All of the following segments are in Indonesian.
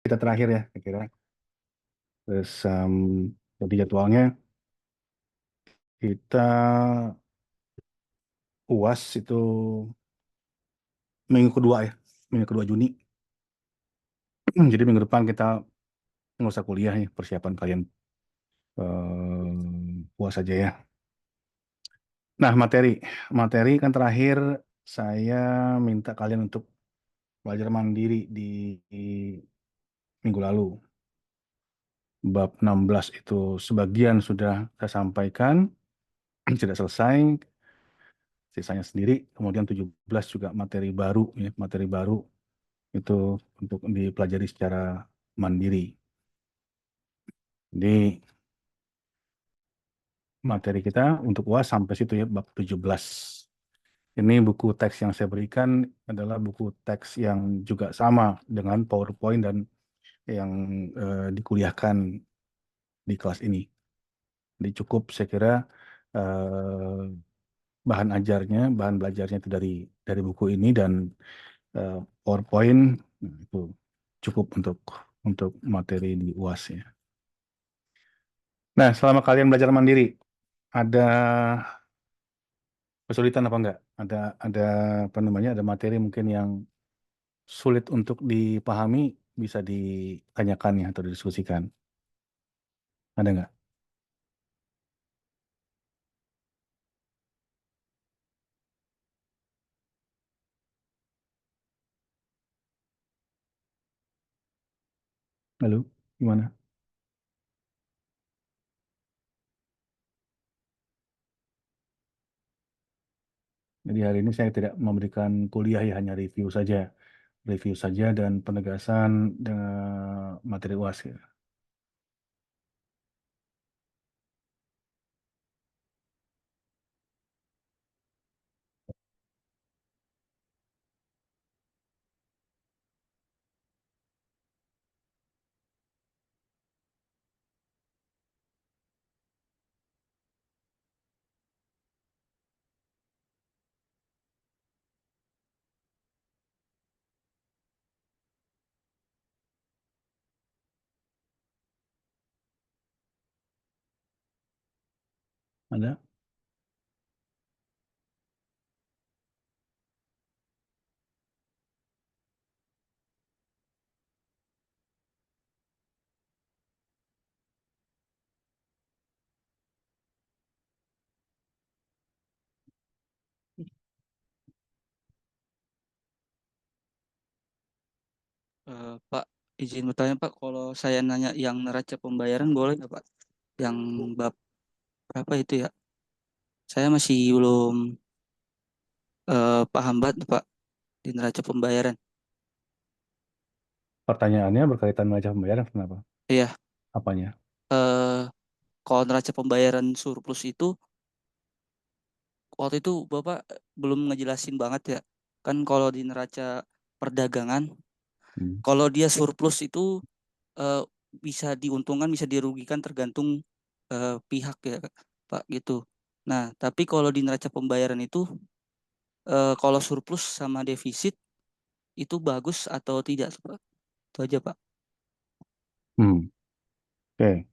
kita terakhir ya, saya kira. Terus jadi jadwalnya kita UAS itu minggu kedua ya, minggu kedua Juni. Jadi minggu depan kita nggak usah kuliah nih, persiapan kalian UAS aja ya. Nah, materi kan terakhir saya minta kalian untuk belajar mandiri di minggu lalu. Bab 16 itu sebagian sudah saya sampaikan, tidak selesai, sisanya sendiri. Kemudian 17 juga materi baru, ya, materi baru itu untuk dipelajari secara mandiri. Jadi materi kita untuk UAS sampai situ ya, bab 17. Ini buku teks yang saya berikan adalah buku teks yang juga sama dengan PowerPoint dan yang dikuliahkan di kelas ini. Jadi cukup saya kira eh, bahan ajarnya, bahan belajarnya itu dari buku ini dan PowerPoint. Nah, itu cukup untuk materi di UAS ya. Nah, selama kalian belajar mandiri, ada kesulitan apa enggak? Ada apa namanya? Ada materi mungkin yang sulit untuk dipahami, bisa ditanyakan ya atau didiskusikan. Ada enggak? Lalu gimana? Jadi hari ini saya tidak memberikan kuliah ya, hanya review saja dan penegasan dengan materi UAS ya. Ada? Pak, izin bertanya Pak, kalau saya nanya yang neraca pembayaran boleh nggak Pak? Yang bab berapa itu ya? Saya masih belum paham banget Pak di neraca pembayaran. Pertanyaannya berkaitan dengan pembayaran kenapa? Iya, Apanya? eh, kalau neraca pembayaran surplus itu waktu itu Bapak belum ngejelasin banget ya. Kan kalau di neraca perdagangan, Hmm. kalau dia surplus itu eh, bisa diuntungkan, bisa dirugikan tergantung pihak ya Pak gitu. Nah, tapi kalau di neraca pembayaran itu kalau surplus sama defisit itu bagus atau tidak, Pak? Itu aja, Pak. Hmm. Oke.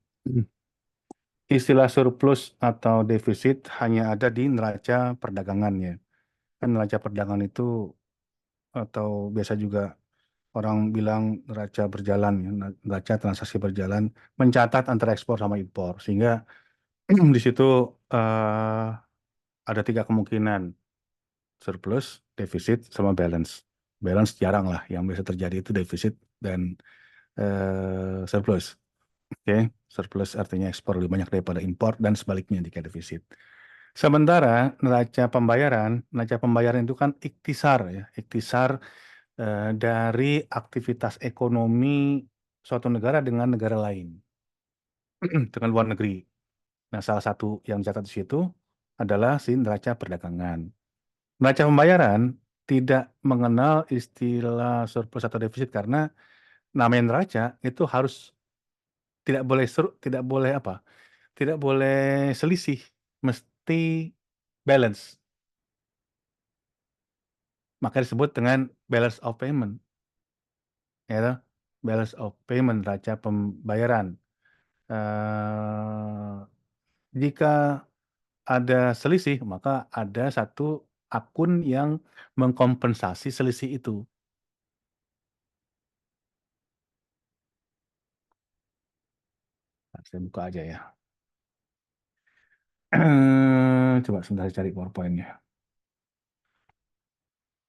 Istilah surplus atau defisit hanya ada di neraca perdagangan ya. Kan neraca perdagangan itu atau biasa juga orang bilang neraca berjalan, ya, neraca transaksi berjalan, mencatat antara ekspor sama impor. Sehingga di situ eh, ada tiga kemungkinan, surplus, defisit, sama balance. Balance jarang lah, yang biasa terjadi itu defisit dan surplus. Oke, surplus artinya ekspor lebih banyak daripada impor dan sebaliknya jika defisit. Sementara neraca pembayaran itu kan iktisar ya, iktisar dari aktivitas ekonomi suatu negara dengan negara lain, dengan luar negeri. Nah, salah satu yang dicatat di situ adalah si neraca perdagangan. Neraca pembayaran tidak mengenal istilah surplus atau defisit karena namanya neraca itu harus tidak boleh apa? Tidak boleh selisih, mesti balance. Maka disebut dengan balance of payment, ya toh? balance of payment, neraca pembayaran. Eh, Jika ada selisih, maka ada satu akun yang mengkompensasi selisih itu. Nah, saya buka aja ya. Coba sebentar saya cari PowerPoint-nya.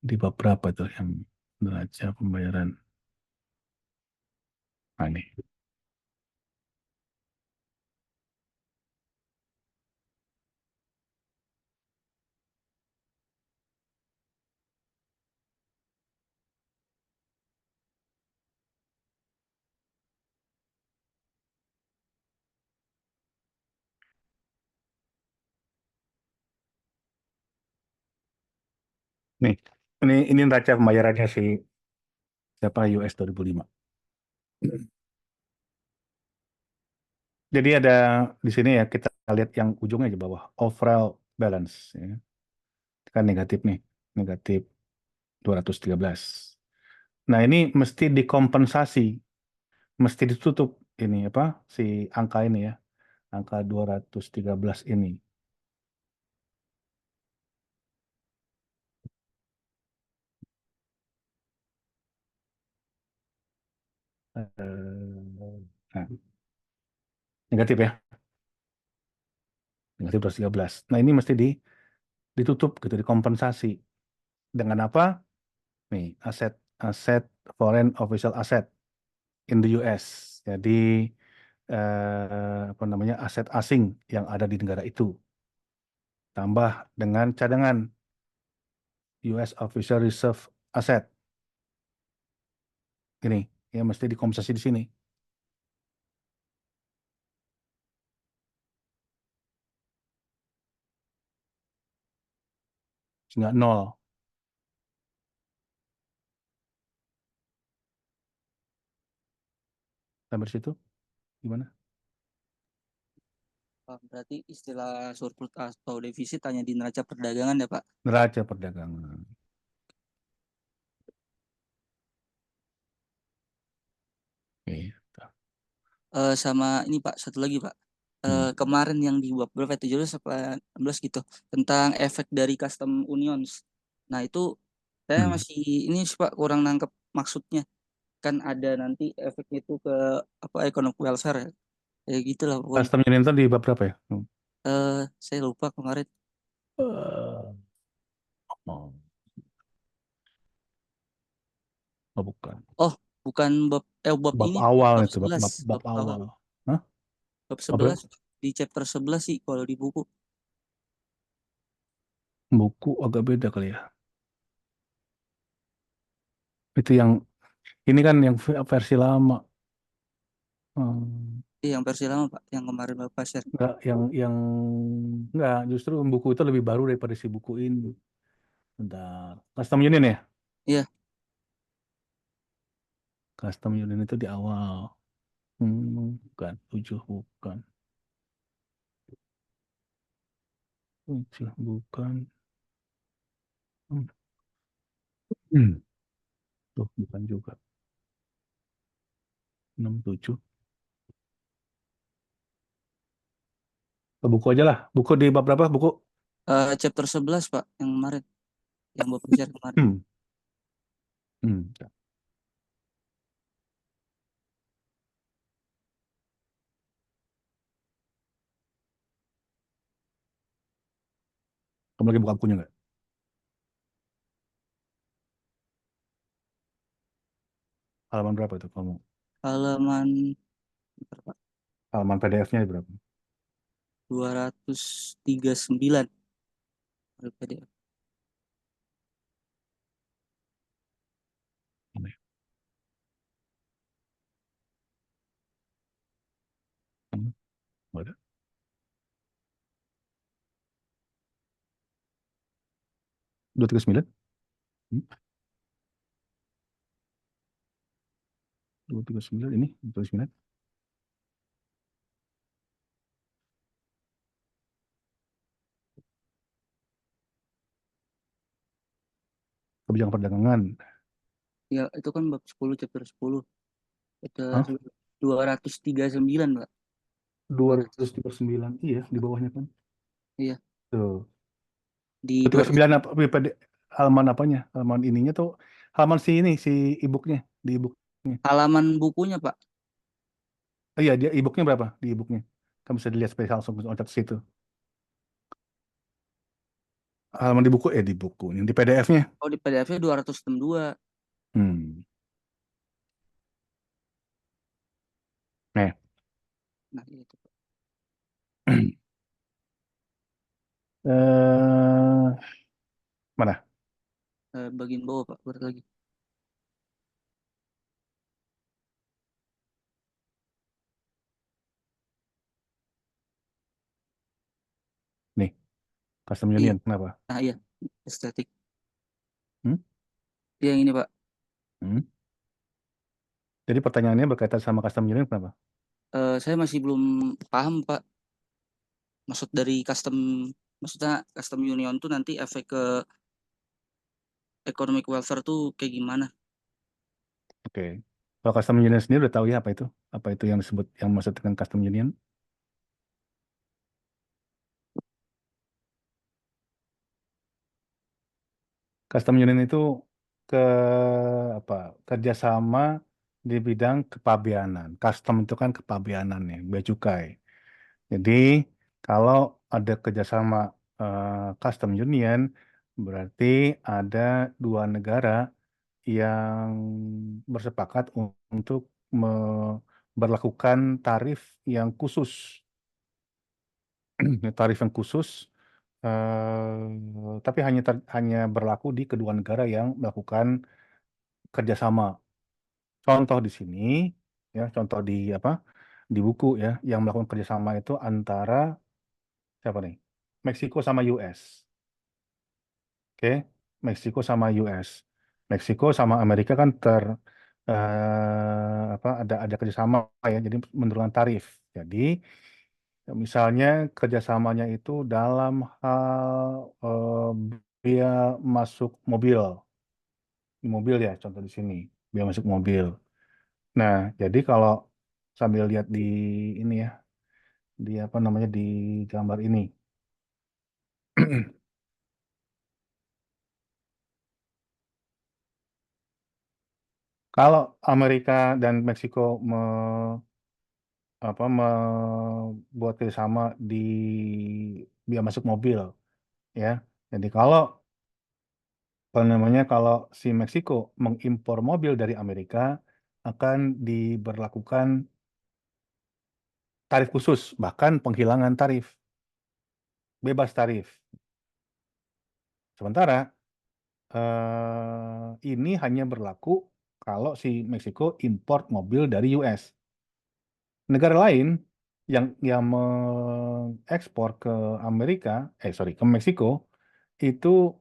Di bab berapa tuh yang neraca pembayaran? Nah, ini. Nih, ini neraca pembayarannya si siapa US 2005. Jadi ada di sini ya kita lihat yang ujungnya di bawah overall balance ya. Kan negatif nih, negatif 213. Nah, ini mesti dikompensasi, mesti ditutup ini apa si angka ini ya, angka 213 ini. Nah, negatif ya, negatif 213. Nah, ini mesti ditutup gitu, dikompensasi. Dengan apa? Nih, aset aset foreign official asset in the US. Jadi apa namanya aset asing yang ada di negara itu tambah dengan cadangan US official reserve asset ini ya mesti dikompensasi di sini sehingga nol sampai situ gimana Berarti istilah surplus atau defisit hanya di neraca perdagangan ya Pak. neraca perdagangan. Oke. Sama ini Pak, satu lagi Pak. Hmm. Kemarin yang di bab berapa 17 apa 16 gitu tentang efek dari custom unions. Nah, itu saya Hmm. masih ini sih, Pak kurang nangkep maksudnya. Kan ada nanti efeknya itu ke apa economic welfare ya. Kayak gitulah pokoknya. Custom union tadi di bab berapa ya? Saya lupa kemarin. Eh, oh, oh, bukan. Oh, bukan bab Bab ini, awal bab itu, bab, 11 bab, bab bab awal. awal. Hah? Bab Bab 11 di chapter 11 sih kalau di buku. buku agak beda kali ya. Itu yang ini kan yang versi lama. Hmm. Yang versi lama Pak, yang kemarin Bapak share. Enggak, yang enggak, justru buku itu lebih baru daripada si buku ini. Bentar. Custom Union ya? Iya, Custom Union itu di awal. Bukan. 7 bukan. 7 bukan. Hmm. Hmm. Tuh, bukan juga. 6 7. Buku aja lah. Buku di bab berapa? Buku. chapter 11 Pak, yang kemarin, yang Bapak share kemarin. Hmm. Hmm. Kamu lagi buka bukunya nggak? Halaman berapa itu kamu? Halaman berapa? Halaman PDF-nya berapa? 239 PDF. Ini. Hmm. Nggak ada. 239? Hmm. 239 ini. 239. Kebijakan perdagangan. Ya, itu kan bab 10 chapter 10. Sekitar Hah? 239, Pak. dua 200. ratus tiga puluh sembilan iya di bawahnya kan. Iya, Tuh. di 200 239 apa PPD, halaman apanya? Halaman ininya tuh halaman si ini si e-booknya di e-booknya. halaman bukunya, Pak. Oh iya dia e-booknya berapa di e-booknya? Kamu bisa dilihat spesial langsung loncat ke situ. Halaman di buku di buku yang di PDF-nya. Oh, di PDF-nya 262. Hmm. Nah, Nah, itu, Pak. mana? Bagian bawah, Pak. Berarti lagi. Nih, custom Iya. union kenapa? Nah, iya. Estetik. Hmm? Iya, yang ini, Pak. Hmm? Jadi pertanyaannya berkaitan sama custom union kenapa? Saya masih belum paham, Pak. Maksud dari maksudnya custom union tuh nanti efek ke economic welfare tuh kayak gimana? Oke. Kalau custom union sendiri udah tahu ya apa itu? Apa itu yang disebut yang maksud dengan custom union? Custom union itu ke apa? Kerjasama di bidang kepabeanan. Custom itu kan kepabeanan ya, bea cukai. Jadi kalau ada kerjasama custom union, berarti ada dua negara yang bersepakat untuk memberlakukan tarif yang khusus. Tarif yang khusus, tapi hanya berlaku di kedua negara yang melakukan kerjasama. Contoh di sini, ya, contoh di apa? Di buku ya, yang melakukan kerjasama itu antara siapa nih? Meksiko sama US. Oke, Meksiko sama US. Meksiko sama Amerika kan apa ada kerjasama ya, jadi menurunkan tarif. Jadi misalnya kerjasamanya itu dalam hal biaya masuk mobil, mobil ya contoh di sini, biaya masuk mobil. Nah, jadi kalau sambil lihat di ini ya, di apa namanya di gambar ini, kalau Amerika dan Meksiko membuat kerjasama di biaya masuk mobil, ya. Jadi kalau apa namanya kalau si Meksiko mengimpor mobil dari Amerika akan diberlakukan tarif khusus, bahkan penghilangan tarif, bebas tarif. Sementara ini hanya berlaku kalau si Meksiko import mobil dari US. Negara lain yang mengekspor ke Amerika, sorry, ke Meksiko itu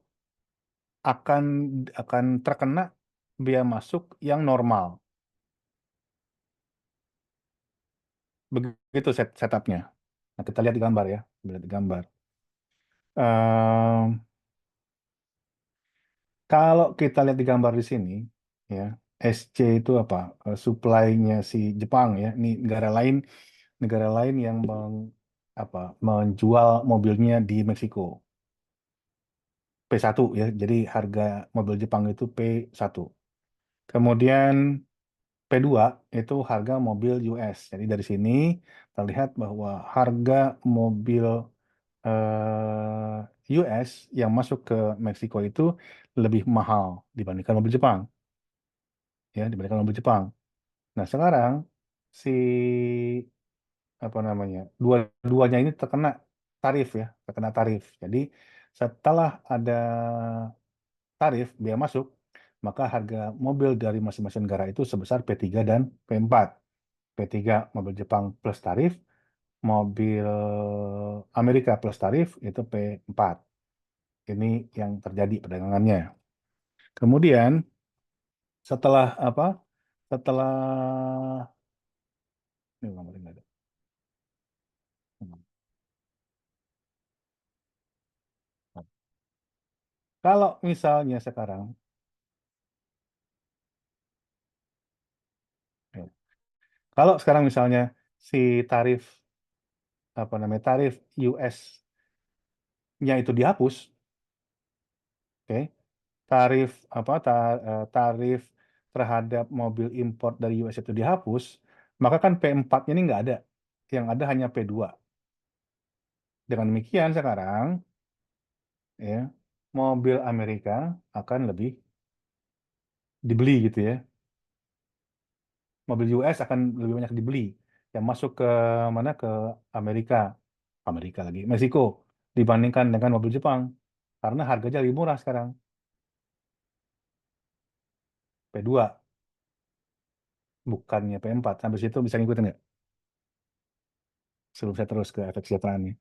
akan akan terkena bea masuk yang normal. Begitu setupnya. Nah, kita lihat di gambar ya. Lihat di gambar. Ehm, Kalau kita lihat di gambar di sini, ya, SC itu apa? Supply-nya si Jepang ya. Ini negara lain yang menjual mobilnya di Meksiko. P1 ya. Jadi harga mobil Jepang itu P1. Kemudian P2 itu harga mobil US. Jadi dari sini terlihat bahwa harga mobil US yang masuk ke Meksiko itu lebih mahal dibandingkan mobil Jepang, ya dibandingkan mobil Jepang. Nah sekarang si apa namanya dua-duanya ini terkena tarif ya, terkena tarif. Jadi setelah ada tarif bea masuk, maka harga mobil dari masing-masing negara itu sebesar P3 dan P4. P3 mobil Jepang plus tarif, mobil Amerika plus tarif itu P4. Ini yang terjadi perdagangannya. Kemudian setelah apa? Setelah ini gambarnya nggak ada. Kalau misalnya sekarang, ya, Kalau sekarang misalnya si tarif apa namanya tarif US-nya itu dihapus, oke, tarif tarif terhadap mobil impor dari US itu dihapus, maka kan P4-nya ini nggak ada. Yang ada hanya P2. Dengan demikian sekarang ya mobil Amerika akan lebih dibeli gitu ya. Mobil US akan lebih banyak dibeli yang masuk ke mana ke Amerika, Amerika lagi, Meksiko dibandingkan dengan mobil Jepang karena harganya lebih murah sekarang. P2 bukannya P4. Sampai situ bisa ngikutin nggak? Sebelum saya terus ke efek kesejahteraannya.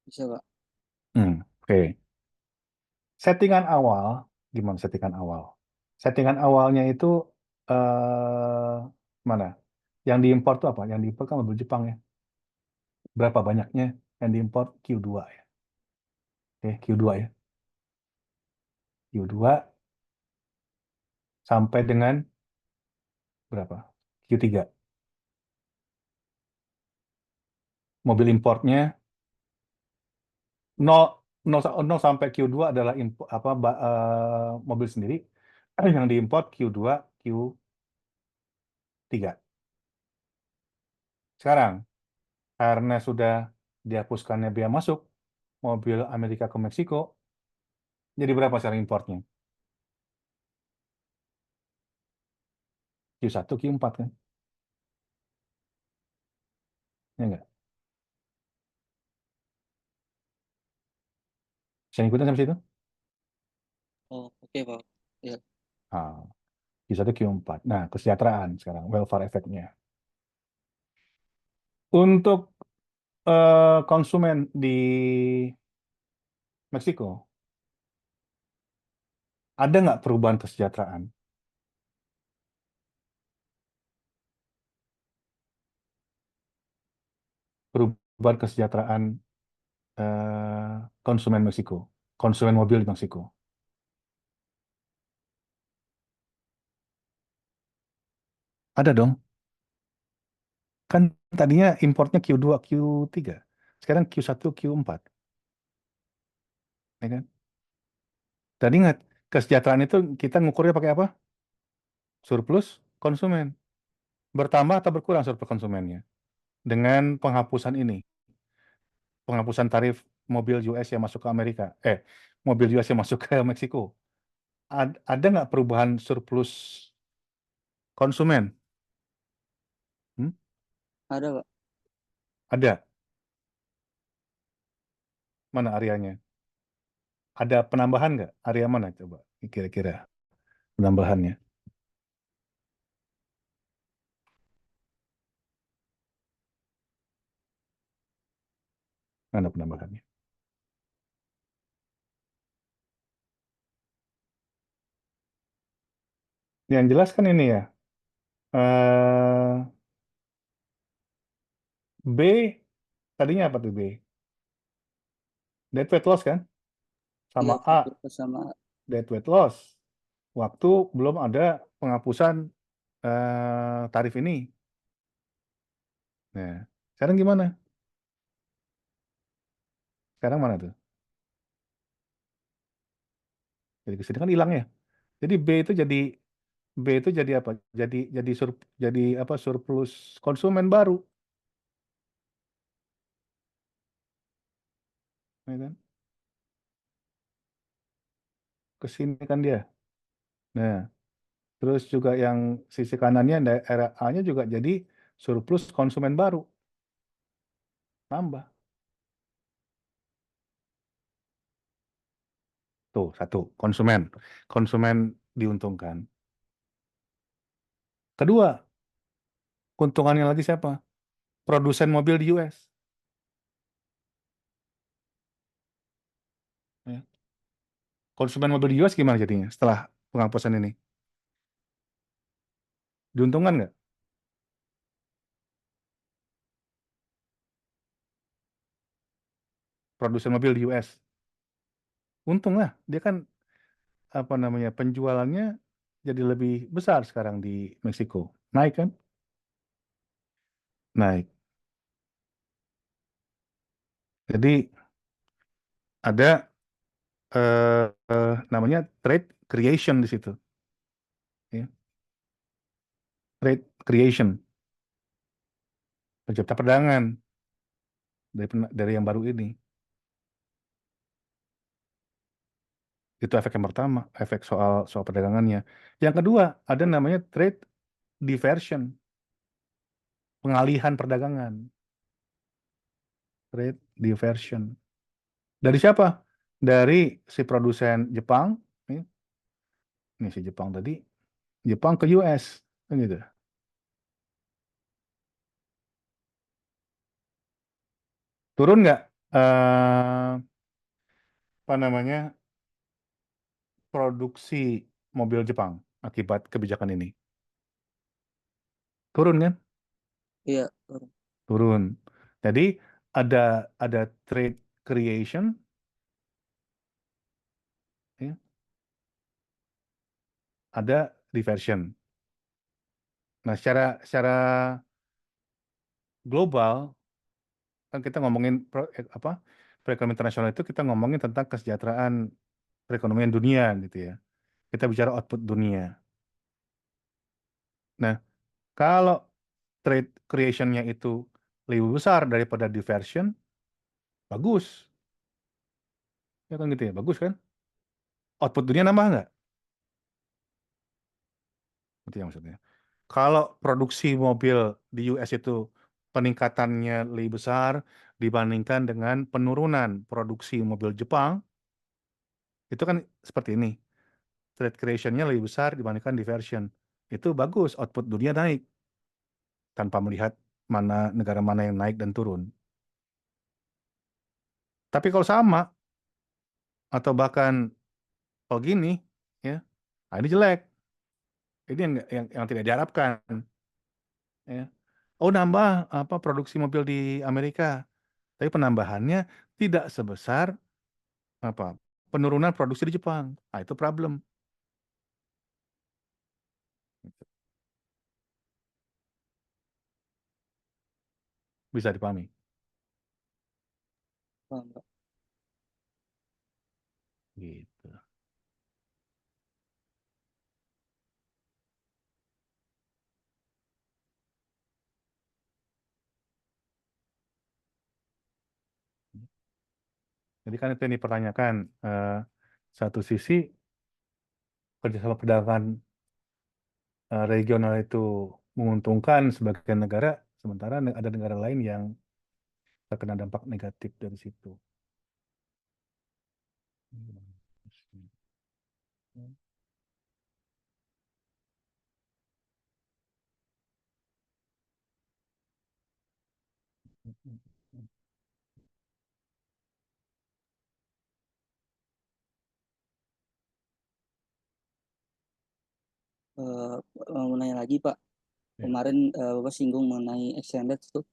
Bisa, Pak. Oke. Settingan awal, gimana settingan awal? Settingan awalnya itu mana? Yang diimpor itu apa? Yang diimpor kan mobil Jepang ya. Berapa banyaknya yang diimpor Q2 ya? Oke, Q2 ya. Q2 sampai dengan berapa? Q3. Mobil importnya 0, 0 sampai Q2 adalah mobil sendiri. Yang diimpor Q2, Q3. Sekarang, karena sudah dihapuskannya bea masuk mobil Amerika ke Meksiko, jadi berapa sekarang importnya? Q1, Q4 kan? Ya enggak? Bisa ngikutin sampai situ? Oh, oke, Pak. Ya. Ah, Q1, Q4. Nah, kesejahteraan sekarang, welfare effect-nya. Untuk konsumen di Meksiko, ada nggak perubahan kesejahteraan? Perubahan kesejahteraan konsumen Meksiko, konsumen mobil di Meksiko. Ada dong. Kan tadinya importnya Q2, Q3. Sekarang Q1, Q4. Ya kan? Tadi ingat, kesejahteraan itu kita ngukurnya pakai apa? Surplus konsumen. Bertambah atau berkurang surplus konsumennya? Dengan penghapusan ini, penghapusan tarif mobil US yang masuk ke Amerika. Mobil US yang masuk ke Meksiko. Ada nggak perubahan surplus konsumen? Hmm? Ada, Pak. Ada. Mana areanya? Ada penambahan nggak? Area mana coba? Kira-kira penambahannya. Mana penambahannya? Yang jelas kan ini ya. eh B tadinya apa tuh B? Dead weight loss kan? Iya, Sama A, betul, sama. dead weight loss. Waktu belum ada penghapusan tarif ini. Nah, sekarang gimana? Sekarang mana tuh? Jadi kesini kan hilang ya. Jadi B itu jadi apa? Jadi apa? Surplus konsumen baru, ya kan? Kesini kan dia. Nah, terus juga yang sisi kanannya daerah A-nya juga jadi surplus konsumen baru, tambah. Tuh, satu, konsumen. Konsumen diuntungkan. Kedua, keuntungannya lagi siapa? Produsen mobil di US. Ya. Konsumen mobil di US gimana jadinya setelah penghapusan ini? Diuntungkan nggak? Produsen mobil di US. Untung lah, dia kan apa namanya penjualannya jadi lebih besar sekarang di Meksiko. Naik kan? Naik. Jadi ada namanya trade creation di situ. Ya. Trade creation, pencipta perdagangan dari yang baru ini. Itu efek yang pertama, efek soal soal perdagangannya. Yang kedua, ada namanya trade diversion, pengalihan perdagangan. Trade diversion. Dari siapa? Dari si produsen Jepang, ini si Jepang tadi, Jepang ke US, kan gitu. Turun nggak apa namanya produksi mobil Jepang akibat kebijakan ini? Turun kan? Iya. Turun. Jadi ada trade creation, ya, ada diversion. Nah, secara global kan kita ngomongin apa perekonomian internasional itu kita ngomongin tentang kesejahteraan perekonomian dunia gitu ya. Kita bicara output dunia. Nah, kalau trade creation-nya itu lebih besar daripada diversion, bagus. Ya kan gitu ya, bagus kan? Output dunia nambah nggak? Itu yang maksudnya. Kalau produksi mobil di US itu peningkatannya lebih besar dibandingkan dengan penurunan produksi mobil Jepang, itu kan seperti ini. Trade creation-nya lebih besar dibandingkan diversion. Itu bagus, output dunia naik tanpa melihat negara mana yang naik dan turun. Tapi kalau sama atau bahkan kalau gini, ya, nah ini jelek. Ini yang tidak diharapkan. Ya. Oh nambah apa produksi mobil di Amerika, tapi penambahannya tidak sebesar apa penurunan produksi di Jepang. Nah, itu problem. Bisa dipahami. Paham, Pak. Gitu. Jadi kan itu yang dipertanyakan. Satu sisi kerjasama perdagangan regional itu menguntungkan sebagian negara, sementara ada negara lain yang terkena dampak negatif dari situ. Eh, mau nanya lagi Pak, Ya. kemarin Bapak singgung mengenai exchange rate tuh.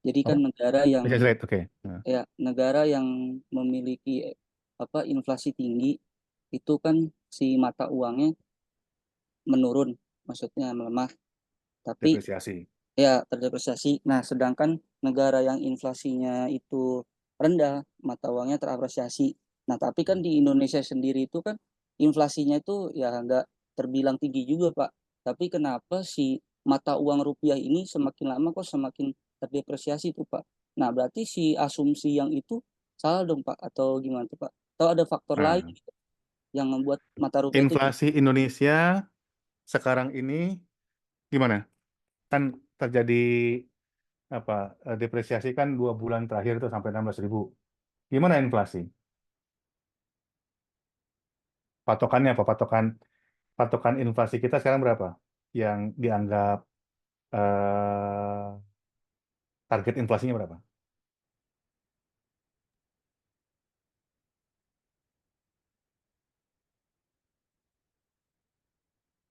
Jadi kan Oh, negara yang exchange rate, oke. Nah, ya negara yang memiliki apa inflasi tinggi itu kan si mata uangnya menurun, maksudnya melemah. Tapi depresiasi. ya terdepresiasi. Nah, sedangkan negara yang inflasinya itu rendah, mata uangnya terapresiasi. Nah, tapi kan di Indonesia sendiri itu kan inflasinya itu ya nggak terbilang tinggi juga, Pak. Tapi kenapa si mata uang rupiah ini semakin lama kok semakin terdepresiasi tuh, Pak? Nah, berarti si asumsi yang itu salah dong, Pak, atau gimana tuh, Pak? Atau ada faktor lain Nah, gitu yang membuat mata rupiah itu inflasi Indonesia sekarang ini gimana? Kan terjadi apa depresiasi kan 2 bulan terakhir itu sampai 16.000. Gimana inflasi? Patokannya apa? Patokan inflasi kita sekarang berapa? Yang dianggap eh, target inflasinya berapa?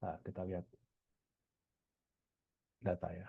Nah, kita lihat data ya.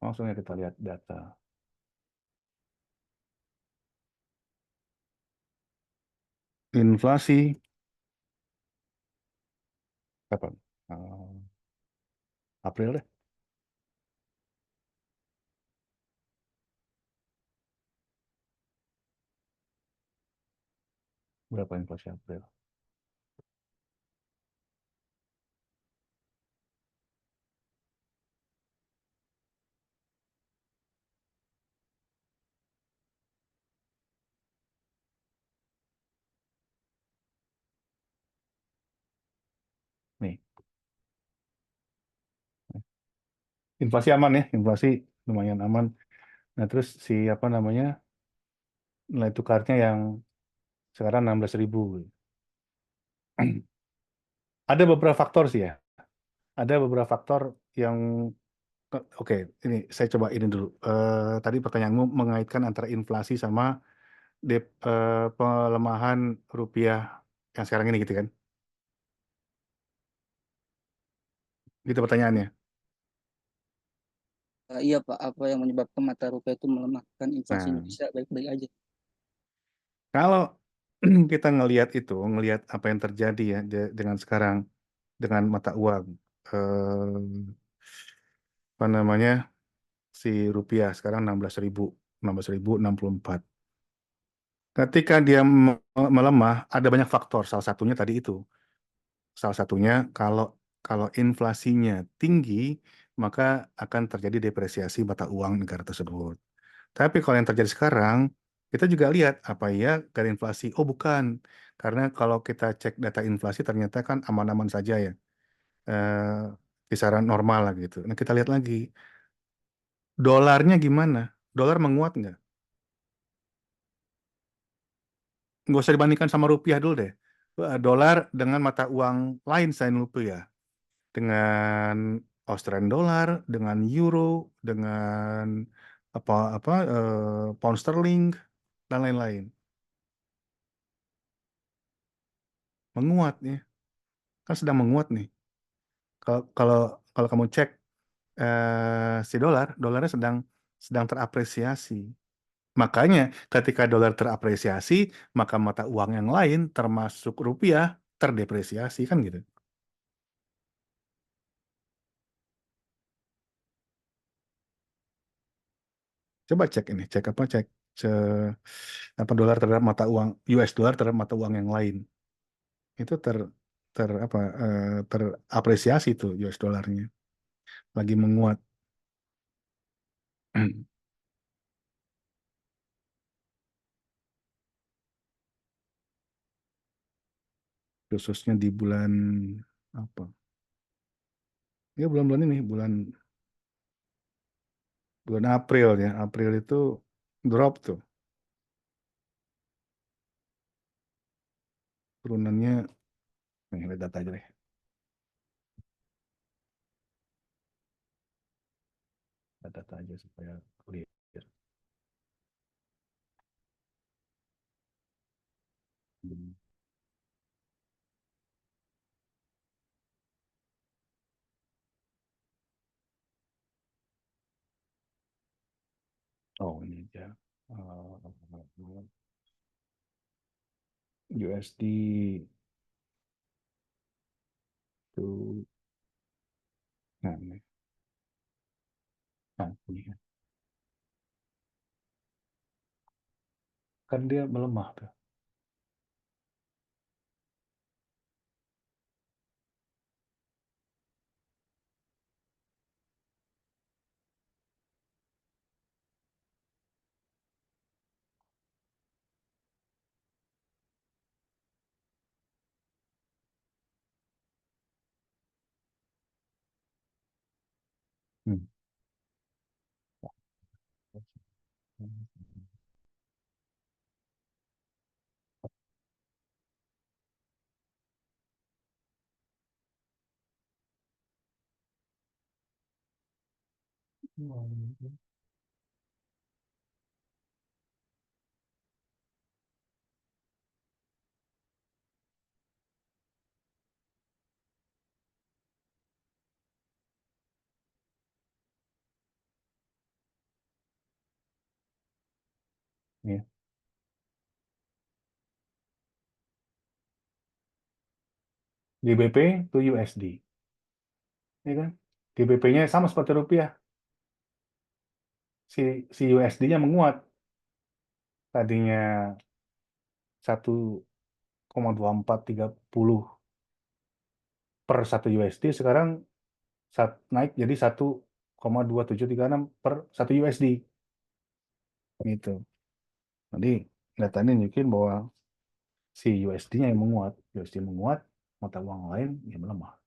Langsung ya kita lihat data. Inflasi kapan? Eh, April deh. Berapa inflasi April? Nih, inflasi aman ya, inflasi lumayan aman. Nah, terus si apa namanya nilai tukarnya yang sekarang 16.000. Ada beberapa faktor sih ya. Ada beberapa faktor yang oke, ini saya coba ini dulu. Tadi pertanyaanmu mengaitkan antara inflasi sama pelemahan rupiah yang sekarang ini gitu kan? Gitu pertanyaannya. Iya Pak, apa yang menyebabkan mata rupiah itu melemahkan inflasi Nah, Indonesia baik-baik aja? kalau kita ngelihat itu, ngelihat apa yang terjadi ya dengan sekarang dengan mata uang, apa namanya si rupiah sekarang 16.000, 16.064. Ketika dia melemah, ada banyak faktor. Salah satunya tadi itu. Salah satunya kalau kalau inflasinya tinggi, maka akan terjadi depresiasi mata uang negara tersebut. Tapi kalau yang terjadi sekarang, kita juga lihat apa ya dari inflasi. Oh bukan, karena kalau kita cek data inflasi ternyata kan aman-aman saja ya, eh, kisaran normal lah gitu. Nah kita lihat lagi, dolarnya gimana? Dolar menguat nggak? Nggak usah dibandingkan sama rupiah dulu deh. Dolar dengan mata uang lain selain rupiah, dengan Australian dollar, dengan euro, dengan apa apa pound sterling dan lain-lain menguat ya, kan sedang menguat nih. Kalau kalau kalau kamu cek si dolarnya sedang sedang terapresiasi. Makanya ketika dolar terapresiasi, maka mata uang yang lain termasuk rupiah terdepresiasi kan gitu. Coba cek ini, cek apa cek apa dolar terhadap mata uang US dollar terhadap mata uang yang lain. Itu ter apa terapresiasi tuh US dolarnya lagi menguat. Khususnya di bulan apa? Ya bulan-bulan ini, bulan bulan April ya. April itu drop tuh turunannya. Nih, lihat data aja deh. Lihat data aja supaya clear. Hmm. Oh ini aja. USD itu, nah ini, nah, ini kan dia melemah tuh. Hmm. GBP to USD, ya kan? GBP-nya sama seperti rupiah, si USD-nya menguat, tadinya 1,2430 per 1 USD, sekarang naik jadi 1,2736 per 1 USD. Gitu. Jadi datanya nunjukin bahwa si USD-nya yang menguat, USD menguat, mata uang lain yang melemah.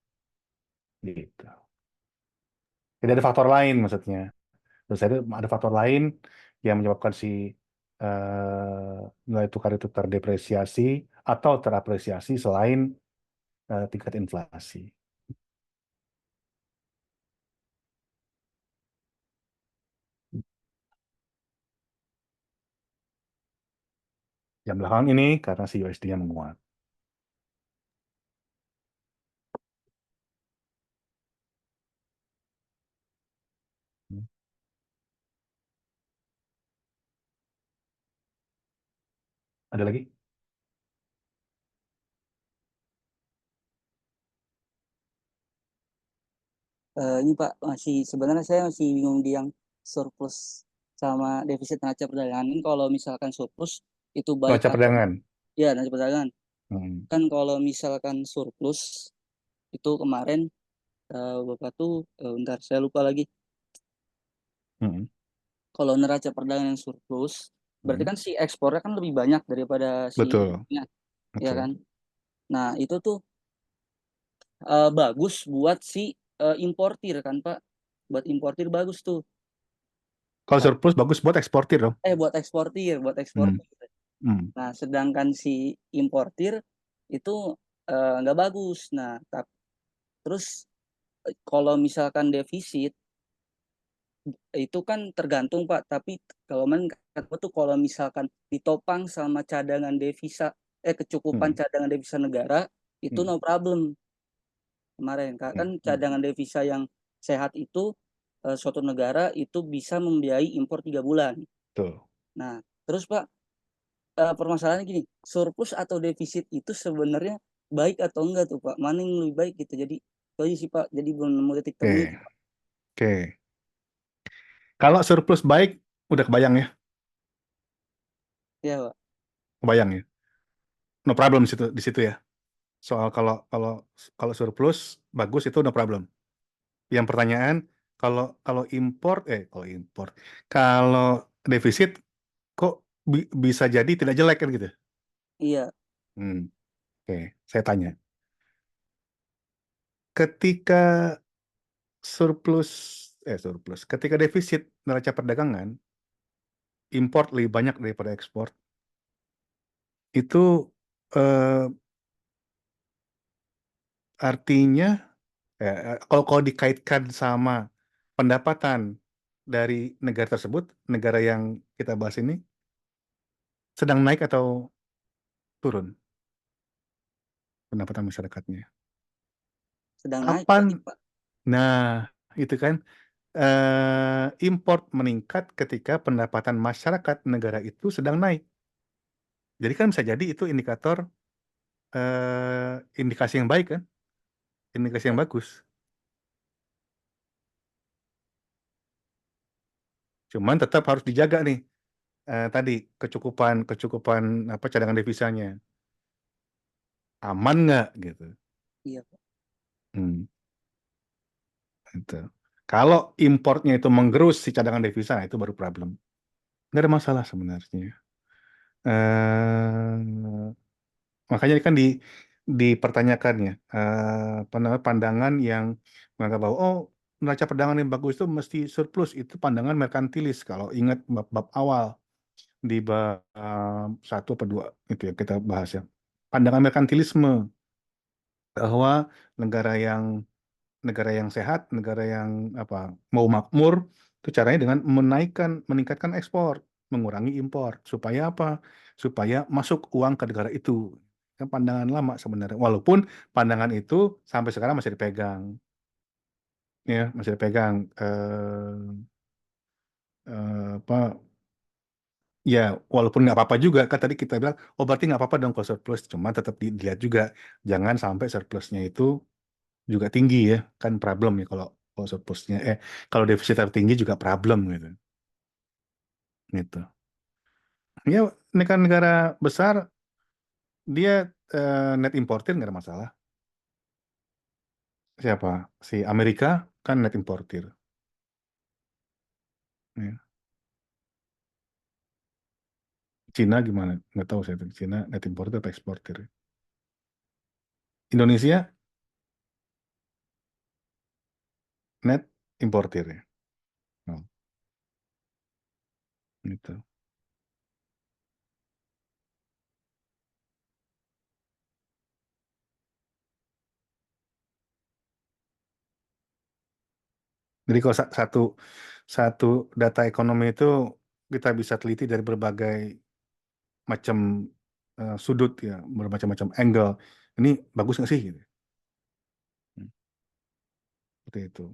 Gitu. Jadi ada faktor lain maksudnya. Terus ada faktor lain yang menyebabkan si nilai tukar itu terdepresiasi atau terapresiasi selain tingkat inflasi. Yang belakangan ini karena si USD-nya menguat. Ada lagi? Ini Pak, sebenarnya saya masih bingung di yang surplus sama defisit neraca perdagangan. Ini kalau misalkan surplus itu baik Neraca atau perdagangan. ya neraca perdagangan. Hmm. Kan kalau misalkan surplus itu kemarin Bapak tuh bentar saya lupa lagi. Hmm. Kalau neraca perdagangan yang surplus, berarti Hmm. kan si ekspornya kan lebih banyak daripada si Betul, ininya, ya betul. kan? Nah, itu tuh bagus buat si importir kan, Pak. Buat importir bagus tuh. Kalau Tapi surplus bagus buat eksportir dong. buat Hmm. eksportir. Hmm. Nah, sedangkan si importir itu nggak bagus. Nah, terus kalau misalkan defisit itu kan tergantung Pak. Tapi kalau kata tuh kalau misalkan ditopang sama cadangan devisa, kecukupan Hmm. cadangan devisa negara itu Hmm. no problem kemarin Kak. Ya. Kan Hmm. cadangan devisa yang sehat itu suatu negara itu bisa membiayai impor 3 bulan. Tuh. Nah, terus Pak, permasalahannya gini, surplus atau defisit itu sebenarnya baik atau enggak tuh Pak? Mana yang lebih baik gitu. Jadi itu aja sih Pak. Jadi belum nemu titik temunya Oke, tuh, Pak. oke. Kalau surplus baik, udah kebayang ya, Ya Pak. kebayang ya. No problem di situ ya. Soal kalau kalau kalau surplus bagus itu no problem. Yang pertanyaan kalau kalau import, kalau defisit kok bisa jadi tidak jelek kan gitu. Iya, Hmm, oke, saya tanya. Ketika surplus ketika defisit neraca perdagangan, import lebih banyak daripada ekspor, itu eh, artinya kalau dikaitkan sama pendapatan dari negara tersebut, negara yang kita bahas ini sedang naik atau turun pendapatan masyarakatnya. sedang naik berarti Kapan? Pak. Nah, itu kan import meningkat ketika pendapatan masyarakat negara itu sedang naik. Jadi kan bisa jadi itu indikasi yang baik kan, indikasi Ya, yang bagus. Cuman tetap harus dijaga nih tadi kecukupan kecukupan apa cadangan devisanya aman nggak gitu. iya Pak. Hmm, gitu. Kalau importnya itu menggerus si cadangan devisa, nah itu baru problem. Nggak ada masalah sebenarnya. eh Makanya kan dipertanyakan ya, apa namanya, pandangan yang menganggap bahwa oh neraca perdagangan yang bagus itu mesti surplus, itu pandangan merkantilis. Kalau ingat bab-bab awal di bab 1 atau 2 itu yang kita bahas ya, pandangan merkantilisme bahwa negara yang negara yang sehat, negara yang apa mau makmur itu caranya dengan meningkatkan ekspor, mengurangi impor supaya apa? Supaya masuk uang ke negara itu. Kan pandangan lama sebenarnya. Walaupun pandangan itu sampai sekarang masih dipegang, ya masih dipegang apa Ya, walaupun nggak apa-apa juga, kan tadi kita bilang, oh berarti nggak apa-apa dong kalau surplus, cuma tetap dilihat juga, jangan sampai surplusnya itu juga tinggi ya, kan problem ya kalau surplusnya, kalau defisit tertinggi juga problem gitu. Gitu. Ya, negara-negara besar dia net importer nggak ada masalah. Siapa? Si Amerika kan net importer. Ya. Cina gimana? Nggak tahu saya. Cina net importer atau eksportir. Indonesia net importer ya. Oh, gitu. Jadi kalau satu satu data ekonomi itu kita bisa teliti dari berbagai macam sudut ya, bermacam-macam angle. Ini bagus nggak sih? Gitu. Hmm, Seperti itu.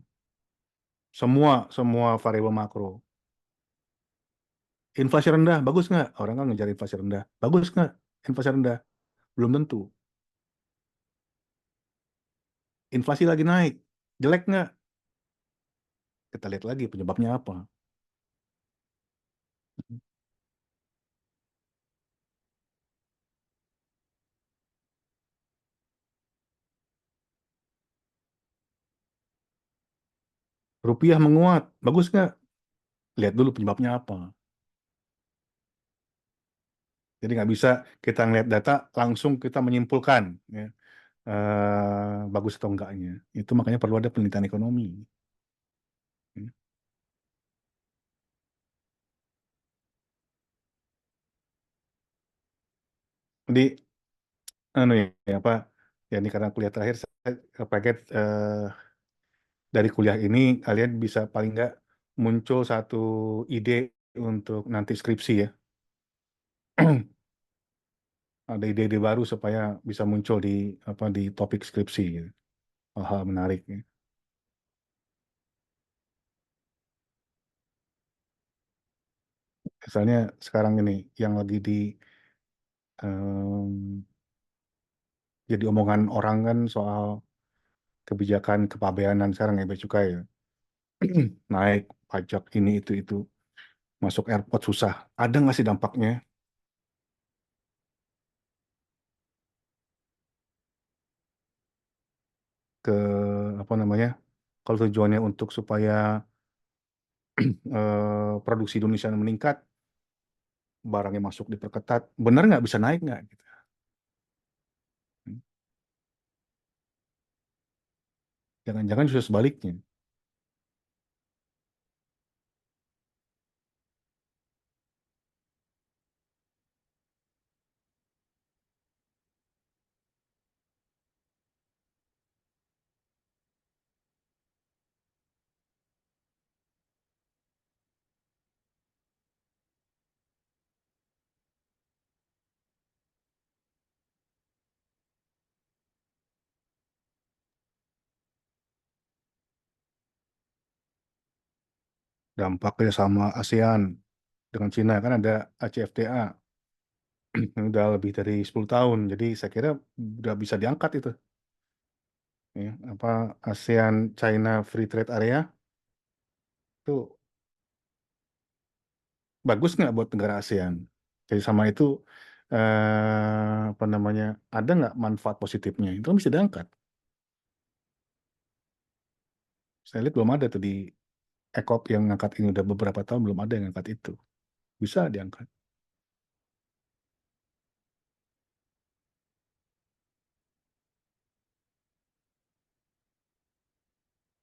Semua semua variabel makro. Inflasi rendah, bagus nggak? Orang kan ngejar inflasi rendah. Bagus nggak? Inflasi rendah. Belum tentu. Inflasi lagi naik. Jelek nggak? Kita lihat lagi penyebabnya apa. Rupiah menguat, bagus nggak? Lihat dulu penyebabnya apa. Jadi nggak bisa kita ngeliat data langsung kita menyimpulkan ya, bagus atau enggaknya. Itu makanya perlu ada penelitian ekonomi. Ya. Jadi anu ya apa ya ini karena kuliah terakhir saya pengen dari kuliah ini kalian bisa paling nggak muncul satu ide untuk nanti skripsi ya. Ada ide-ide baru supaya bisa muncul di apa di topik skripsi gitu. Hal-hal menarik ya. Misalnya sekarang ini yang lagi di em, jadi omongan orang kan soal kebijakan kepabeanan sekarang ya bea cukai ya. Naik pajak ini itu masuk airport susah. Ada nggak sih dampaknya ke apa namanya? Kalau tujuannya untuk supaya produksi Indonesia meningkat, barangnya masuk diperketat, benar nggak bisa naik nggak? Gitu. Jangan-jangan justru sebaliknya. Dampaknya sama ASEAN dengan Cina kan ada ACFTA yang udah lebih dari 10 tahun. Jadi saya kira udah bisa diangkat itu. Ya, apa ASEAN China Free Trade Area itu bagus nggak buat negara ASEAN? Jadi sama itu apa namanya ada nggak manfaat positifnya? Itu kan bisa diangkat. Saya lihat belum ada tuh di ECOP yang ngangkat ini udah beberapa tahun belum ada yang ngangkat itu. Bisa diangkat.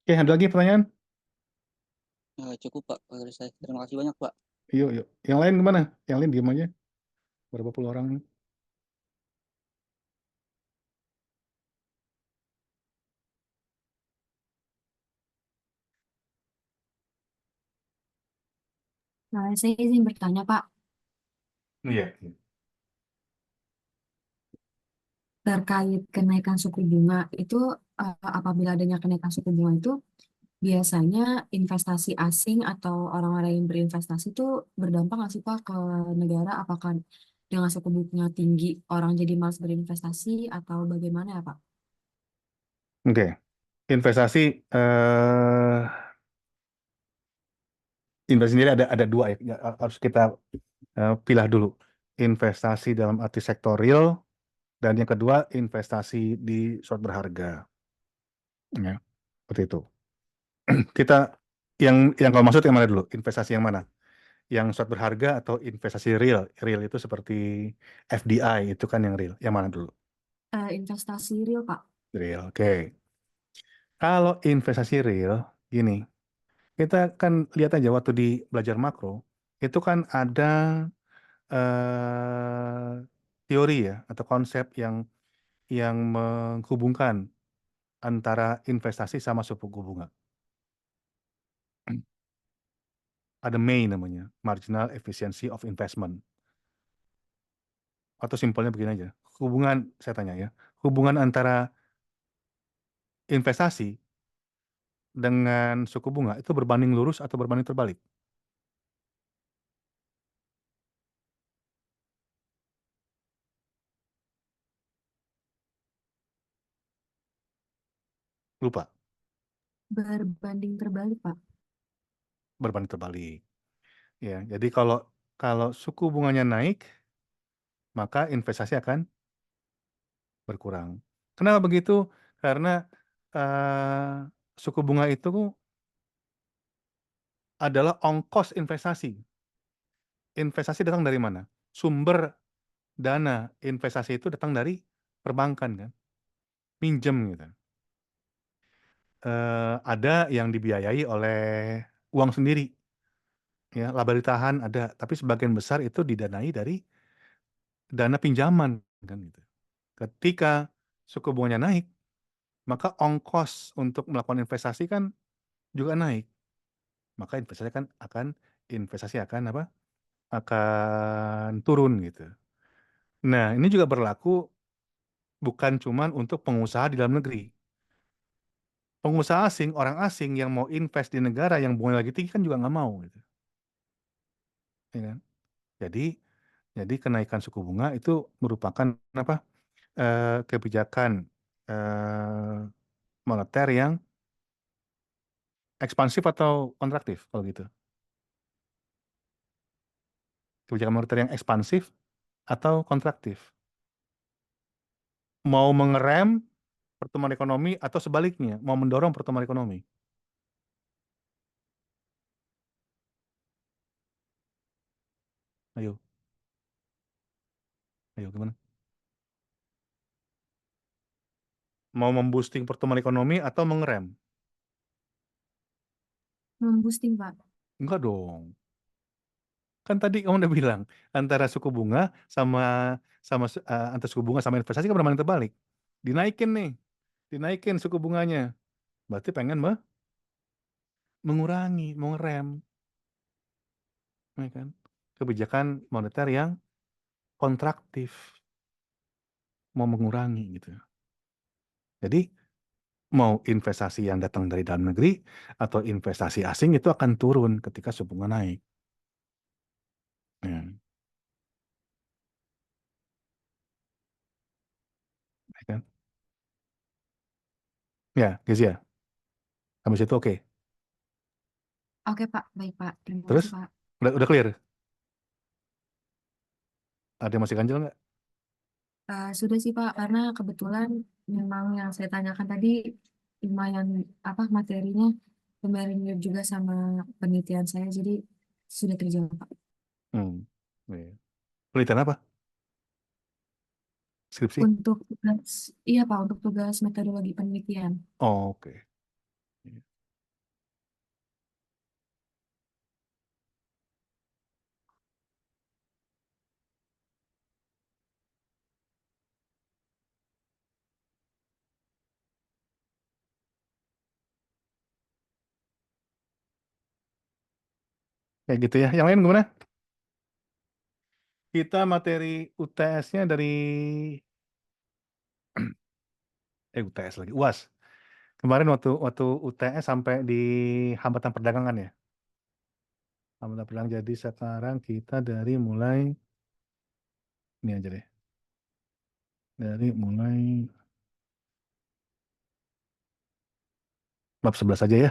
Oke, ada lagi pertanyaan? Cukup Pak dari saya. Terima kasih banyak Pak. Yuk, yuk. Yang lain gimana? Yang lain diem aja. Berapa puluh orang? Nah, saya izin bertanya, Pak, Iya. terkait kenaikan suku bunga itu apabila adanya kenaikan suku bunga itu biasanya investasi asing atau orang-orang yang berinvestasi itu berdampak nggak sih Pak ke negara? Apakah dengan suku bunga tinggi orang jadi malas berinvestasi atau bagaimana ya Pak? Oke, investasi investasi sendiri ada dua ya. Harus kita pilah dulu. Investasi dalam arti sektor real dan yang kedua investasi di suatu berharga. Ya, seperti itu. Kita yang kalau maksud yang mana dulu? Investasi yang mana? Yang suatu berharga atau investasi real? Real itu seperti FDI itu kan yang real. Yang mana dulu? Investasi real Pak. Real. Oke. Kalau investasi real, gini, kita kan lihat aja waktu di belajar makro, itu kan ada teori ya atau konsep yang menghubungkan antara investasi sama suku bunga. Ada MAI namanya, Marginal Efficiency of Investment. Atau simpelnya begini aja, hubungan, saya tanya ya, hubungan antara investasi dengan suku bunga itu berbanding lurus atau berbanding terbalik? Lupa, Berbanding terbalik Pak. berbanding terbalik. Ya, jadi kalau kalau suku bunganya naik, maka investasi akan berkurang. Kenapa begitu? Karena suku bunga itu adalah ongkos investasi. Investasi datang dari mana? Sumber dana investasi itu datang dari perbankan kan, pinjem gitu. Ada yang dibiayai oleh uang sendiri, ya laba ditahan ada, tapi sebagian besar itu didanai dari dana pinjaman kan gitu. Ketika suku bunganya naik, maka ongkos untuk melakukan investasi kan juga naik. Maka investasi akan apa? Akan turun gitu. Nah, ini juga berlaku bukan cuma untuk pengusaha di dalam negeri. Pengusaha asing, orang asing yang mau invest di negara yang bunganya lagi tinggi kan juga nggak mau gitu. Ya kan? Jadi kenaikan suku bunga itu merupakan apa? Kebijakan moneter yang ekspansif atau kontraktif kalau gitu. Kebijakan moneter yang ekspansif atau kontraktif. Mau mengerem pertumbuhan ekonomi atau sebaliknya, mau mendorong pertumbuhan ekonomi. Ayo, gimana? Mau memboosting pertumbuhan ekonomi atau mengerem? Memboosting Pak. Enggak dong. Kan tadi kamu udah bilang antara suku bunga sama antara suku bunga sama investasi kan berbanding terbalik. Dinaikin nih, dinaikin suku bunganya. Berarti pengen mengurangi, mau ngerem, ya kan? Kebijakan moneter yang kontraktif, mau mengurangi gitu. Jadi mau investasi yang datang dari dalam negeri atau investasi asing itu akan turun ketika suku bunga naik. Ya, ya kan? Ya, Kezia. Habis itu oke. Oke Pak, baik Pak. Terima Terus kasih Pak. udah clear? Ada yang masih ganjel nggak? Sudah sih Pak, karena kebetulan memang yang saya tanyakan tadi lumayan apa materinya lumayan mirip juga sama penelitian saya, jadi sudah terjawab Pak. Hmm. Iya. Penelitian apa? Skripsi? Untuk tugas, iya Pak, untuk tugas metodologi penelitian. Oh, oke. Iya. Kayak gitu ya. Yang lain gimana? Kita materi UTS-nya dari UTS lagi, UAS. Kemarin waktu UTS sampai di hambatan perdagangan ya. Hambatan perdagangan. Jadi sekarang kita dari mulai ini aja deh. Dari mulai bab 11 aja ya.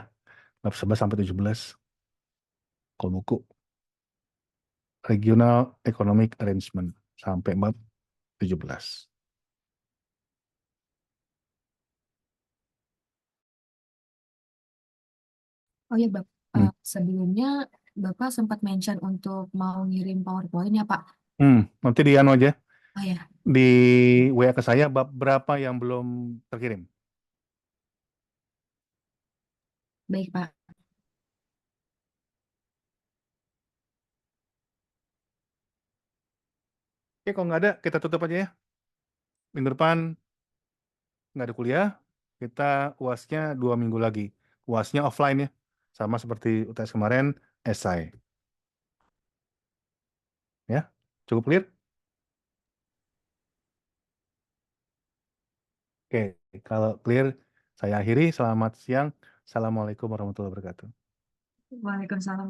Bab 11 sampai 17. Kalau buku Regional Economic Arrangement sampai bab 17. Oh ya, Bapak. Hmm. Sebelumnya Bapak sempat mention untuk mau ngirim PowerPoint ya, Pak. Nanti di anu aja. Oh ya, Di WA ke saya bab berapa yang belum terkirim. baik, Pak. Oke, kalau nggak ada, kita tutup aja ya. Minggu depan nggak ada kuliah, kita UASnya 2 minggu lagi. UASnya offline ya, sama seperti UTS kemarin, esai. Ya, cukup clear? Oke, kalau clear, saya akhiri. Selamat siang. Assalamualaikum warahmatullahi wabarakatuh. Waalaikumsalam.